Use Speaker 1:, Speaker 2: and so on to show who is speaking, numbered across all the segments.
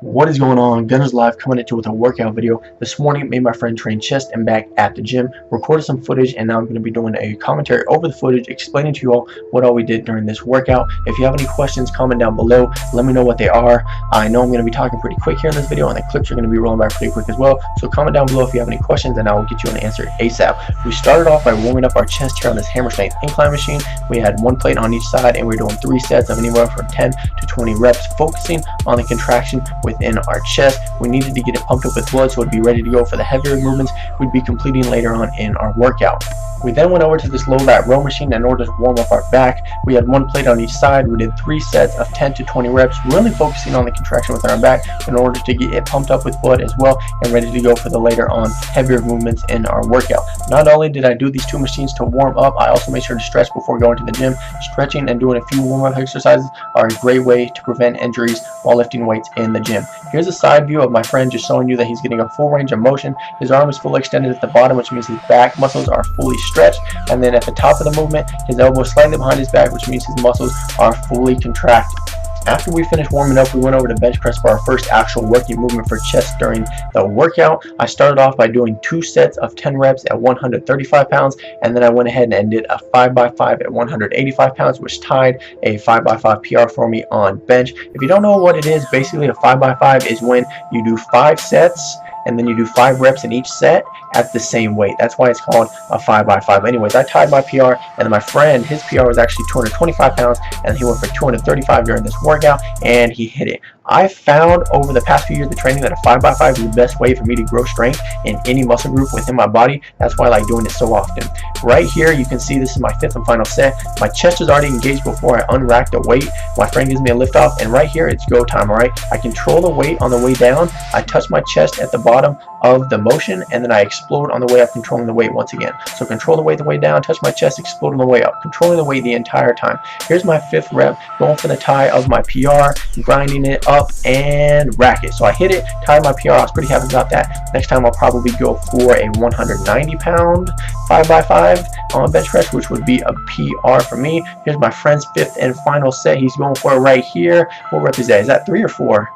Speaker 1: What is going on? Gunners Live coming at you with a workout video. This morning made my friend train chest and back at the gym, recorded some footage, and now I'm going to be doing a commentary over the footage, explaining to you all what all we did during this workout. If you have any questions, comment down below, let me know what they are. I know I'm going to be talking pretty quick here in this video, and the clips are going to be rolling by pretty quick as well, so comment down below if you have any questions and I will get you an answer ASAP. We started off by warming up our chest here on this hammer strength incline machine. We had one plate on each side and we were doing 3 sets of anywhere from 10 to 20 reps, focusing on the contraction within our chest. We needed to get it pumped up with blood so it'd be ready to go for the heavier movements we'd be completing later on in our workout. We then went over to this low lat row machine in order to warm up our back. We had one plate on each side. We did 3 sets of 10 to 20 reps, really focusing on the contraction within our back in order to get it pumped up with blood as well and ready to go for the later on heavier movements in our workout. Not only did I do these 2 machines to warm up, I also made sure to stretch before going to the gym. Stretching and doing a few warm-up exercises are a great way to prevent injuries while lifting weights in the gym. Here's a side view of my friend, just showing you that he's getting a full range of motion. His arm is fully extended at the bottom, which means his back muscles are fully stretched, and then at the top of the movement his elbow is slightly behind his back, which means his muscles are fully contracted. After we finished warming up, we went over to bench press for our first actual working movement for chest during the workout. I started off by doing 2 sets of 10 reps at 135 pounds, and then I went ahead and did a 5x5 at 185 pounds, which tied a 5x5 PR for me on bench. If you don't know what it is, basically a 5x5 is when you do 5 sets and then you do 5 reps in each set at the same weight. That's why it's called a 5x5. Anyways, I tied my PR, and then my friend, his PR was actually 225 pounds, and he went for 235 during this workout, and he hit it. I found over the past few years of training that a 5x5 is the best way for me to grow strength in any muscle group within my body. That's why I like doing it so often. Right here, you can see this is my 5th and final set. My chest is already engaged before I unrack the weight. My friend gives me a lift off, and right here, it's go time, all right? I control the weight on the way down. I touch my chest at the bottom of the motion, and then I explode on the way up, controlling the weight once again. So control the weight the way down, touch my chest, explode on the way up, controlling the weight the entire time. Here's my 5th rep, going for the tie of my PR, grinding it up and rack it. So I hit it, tied my PR. I was pretty happy about that. Next time I'll probably go for a 190 pound 5x5 on bench press, which would be a PR for me. Here's my friend's 5th and final set. He's going for it right here. What rep is that? Is that 3 or 4?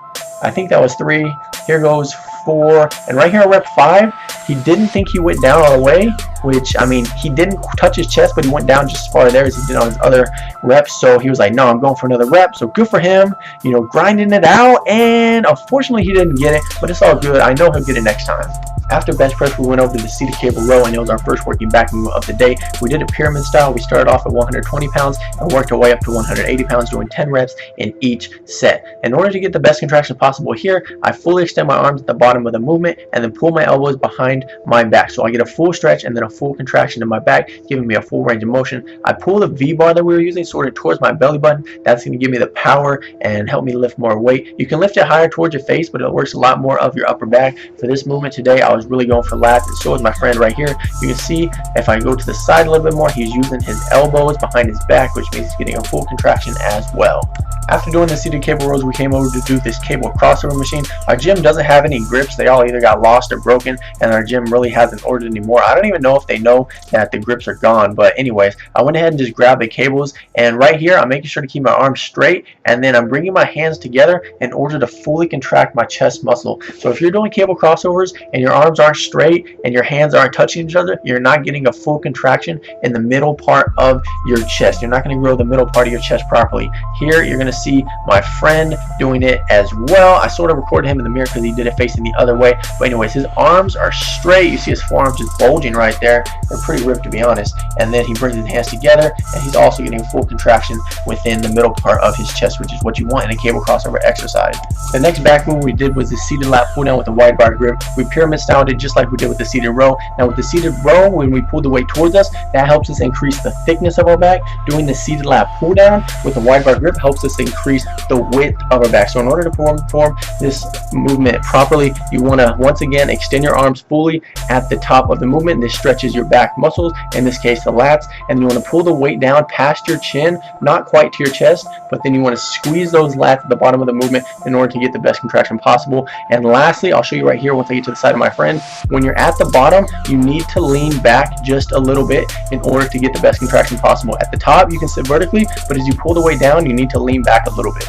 Speaker 1: I think that was 3. Here goes 4, and right here on rep 5, he didn't think he went down all the way, which, I mean, he didn't touch his chest, but he went down just as far there as he did on his other reps. So he was like, no, I'm going for another rep. So good for him, you know, grinding it out, and unfortunately he didn't get it, but it's all good. I know he'll get it next time. After bench press, we went over to the seated cable row, and it was our first working back movement of the day. We did it pyramid style. We started off at 120 pounds and worked our way up to 180 pounds, doing 10 reps in each set. In order to get the best contraction possible here, I fully extend my arms at the bottom of the movement and then pull my elbows behind my back. So I get a full stretch and then a full contraction in my back, giving me a full range of motion. I pull the V-bar that we were using sort of towards my belly button. That's going to give me the power and help me lift more weight. You can lift it higher towards your face, but it works a lot more of your upper back. For this movement today, I was really going for lats, and so is my friend right here. You can see if I go to the side a little bit more, he's using his elbows behind his back, which means he's getting a full contraction as well. After doing the seated cable rows, we came over to do this cable crossover machine. Our gym doesn't have any grips. They all either got lost or broken, and our gym really hasn't ordered anymore. I don't even know if they know that the grips are gone, but anyways, I went ahead and just grabbed the cables, and right here I'm making sure to keep my arms straight, and then I'm bringing my hands together in order to fully contract my chest muscle. So if you're doing cable crossovers and your arms aren't straight and your hands aren't touching each other, you're not getting a full contraction in the middle part of your chest. You're not going to grow the middle part of your chest properly. Here you're going to see my friend doing it as well. I sort of recorded him in the mirror because he did it facing the other way, but anyways, his arms are straight. You see his forearms just bulging right there. They're pretty ripped, to be honest. And then he brings his hands together, and he's also getting full contraction within the middle part of his chest, which is what you want in a cable crossover exercise. The next back move we did was the seated lat pull down with a wide bar grip. We pyramid styled it just like we did with the seated row. Now with the seated row, when we pull the weight towards us, that helps us increase the thickness of our back. Doing the seated lat pull down with a wide bar grip helps us increase the width of our back. So in order to perform this movement properly, you want to once again extend your arms fully at the top of the movement. This stretches your back muscles, in this case the lats, and you want to pull the weight down past your chin, not quite to your chest, but then you want to squeeze those lats at the bottom of the movement in order to get the best contraction possible. And lastly, I'll show you right here once I get to the side of my friend, when you're at the bottom, you need to lean back just a little bit in order to get the best contraction possible. At the top, you can sit vertically, but as you pull the weight down, you need to lean back a little bit.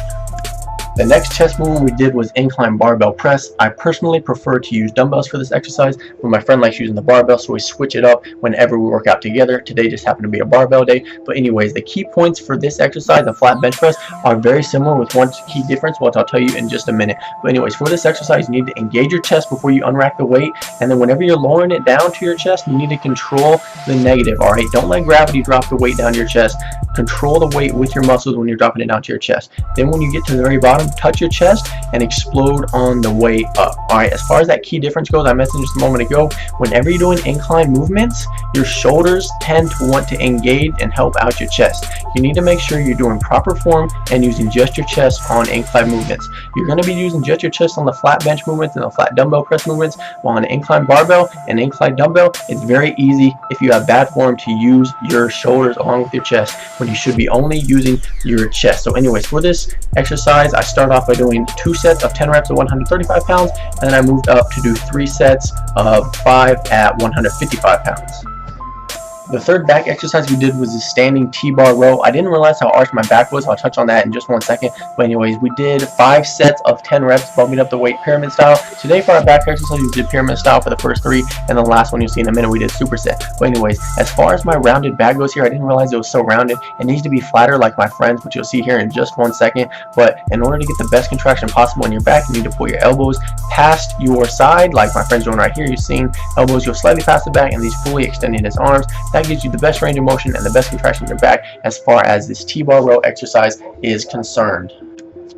Speaker 1: The next chest movement we did was incline barbell press. I personally prefer to use dumbbells for this exercise, but my friend likes using the barbell, so we switch it up whenever we work out together. Today just happened to be a barbell day. But anyways, the key points for this exercise, the flat bench press, are very similar with one key difference, which I'll tell you in just a minute. But anyways, for this exercise, you need to engage your chest before you unrack the weight, and then whenever you're lowering it down to your chest, you need to control the negative. All right, don't let gravity drop the weight down your chest. Control the weight with your muscles when you're dropping it down to your chest. Then when you get to the very bottom, touch your chest and explode on the way up. All right, as far as that key difference goes, I mentioned just a moment ago, whenever you're doing incline movements, your shoulders tend to want to engage and help out your chest. You need to make sure you're doing proper form and using just your chest on incline movements. You're going to be using just your chest on the flat bench movements and the flat dumbbell press movements, while on an incline barbell and incline dumbbell, it's very easy if you have bad form to use your shoulders along with your chest, when you should be only using your chest. So anyways, for this exercise, I started off by doing 2 sets of 10 reps at 135 pounds, and then I moved up to do 3 sets of 5 at 155 pounds. The third back exercise we did was the standing T-bar row. I didn't realize how arched my back was. I'll touch on that in just one second. But anyways, we did 5 sets of 10 reps, bumping up the weight pyramid style. Today for our back exercise, we did pyramid style for the first 3, and the last one you'll see in a minute, we did superset. But anyways, as far as my rounded back goes here, I didn't realize it was so rounded. It needs to be flatter like my friends, which you'll see here in just one second. But in order to get the best contraction possible in your back, you need to pull your elbows past your side, like my friend's doing right here. You're seeing elbows go slightly past the back, and these fully extending his arms. That gives you the best range of motion and the best contraction in your back as far as this T-bar row exercise is concerned.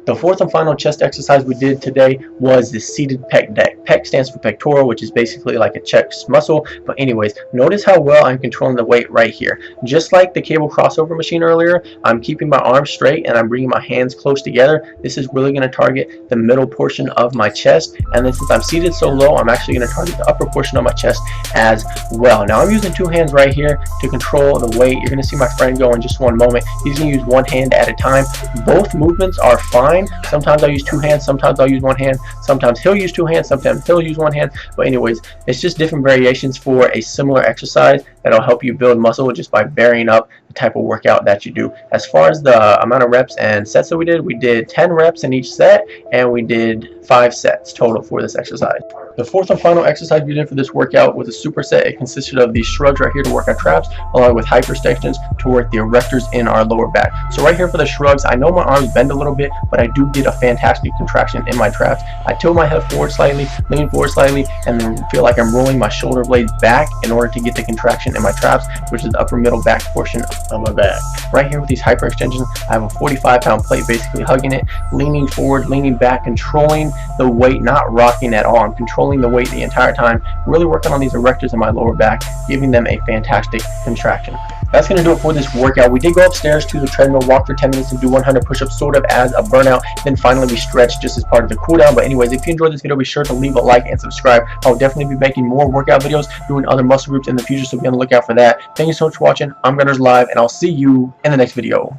Speaker 1: The fourth and final chest exercise we did today was the seated pec deck. Pec stands for pectoral, which is basically like a chest muscle. But anyways, notice how well I'm controlling the weight right here. Just like the cable crossover machine earlier, I'm keeping my arms straight and I'm bringing my hands close together. This is really going to target the middle portion of my chest. And then since I'm seated so low, I'm actually going to target the upper portion of my chest as well. Now I'm using 2 hands right here to control the weight. You're going to see my friend go in just one moment. He's going to use 1 hand at a time. Both movements are fine. Sometimes I'll use 2 hands, sometimes I'll use 1 hand, sometimes he'll use 2 hands, sometimes he'll use 1 hand. But anyways, it's just different variations for a similar exercise that'll help you build muscle just by varying up the type of workout that you do. As far as the amount of reps and sets that we did 10 reps in each set, and we did 5 sets total for this exercise. The fourth and final exercise we did for this workout was a superset. It consisted of these shrugs right here to work our traps, along with hyperextensions to work the erectors in our lower back. So right here for the shrugs, I know my arms bend a little bit, but I do get a fantastic contraction in my traps. I tilt my head forward slightly, lean forward slightly, and then feel like I'm rolling my shoulder blades back in order to get the contraction in my traps, which is the upper middle back portion of my back. Right here with these hyperextensions, I have a 45-pound plate basically hugging it, leaning forward, leaning back, controlling the weight, not rocking at all. I'm controlling the weight the entire time, really working on these erectors in my lower back, giving them a fantastic contraction. That's going to do it for this workout. We did go upstairs to the treadmill, walk for 10 minutes and do 100 push-ups sort of as a burnout. Then finally we stretched just as part of the cool down. But anyways, if you enjoyed this video, be sure to leave a like and subscribe. I'll definitely be making more workout videos, doing other muscle groups in the future, so be on the lookout for that. Thank you so much for watching. I'm Gunners Live, and I'll see you in the next video.